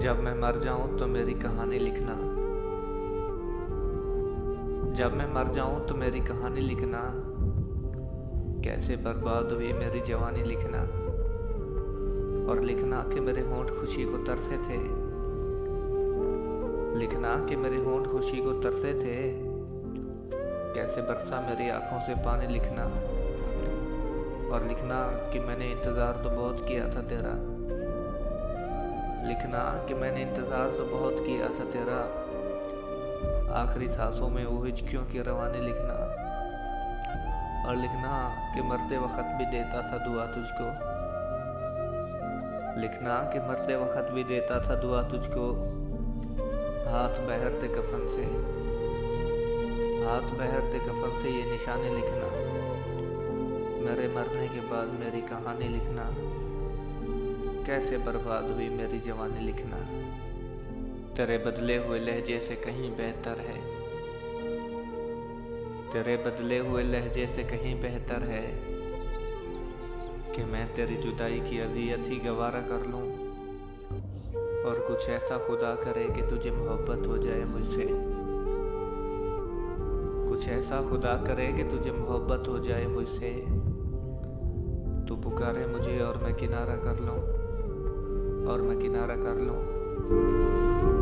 जब मैं मर जाऊं तो मेरी कहानी लिखना। जब मैं मर जाऊं तो मेरी कहानी लिखना। कैसे बर्बाद हुई मेरी जवानी लिखना। और लिखना कि मेरे होंठ खुशी को तरसे थे। लिखना कि मेरे होंठ खुशी को तरसे थे। कैसे बरसा मेरी आंखों से पानी लिखना। और लिखना कि मैंने इंतज़ार तो बहुत किया था तेरा। लिखना कि मैंने इंतज़ार तो बहुत किया था तेरा। आखिरी सांसों में वो हिचकियों की रवानी लिखना। और लिखना कि मरते वक्त भी देता था दुआ तुझको। लिखना कि मरते वक्त भी देता था दुआ तुझको। हाथ बहरते कफन से, हाथ बहरते कफन से ये निशानी लिखना। मेरे मरने के बाद मेरी कहानी लिखना। कैसे बर्बाद हुई मेरी जवानी लिखना। तेरे बदले हुए लहजे से कहीं बेहतर है। तेरे बदले हुए लहजे से कहीं बेहतर है कि मैं तेरी जुदाई की अज़ियत ही गवारा कर लूं। और कुछ ऐसा खुदा करे कि तुझे मोहब्बत हो जाए मुझसे। कुछ ऐसा खुदा करे कि तुझे मोहब्बत हो जाए मुझसे। तू पुकारे मुझे और मैं किनारा कर लूं, और मैं किनारा कर लूं।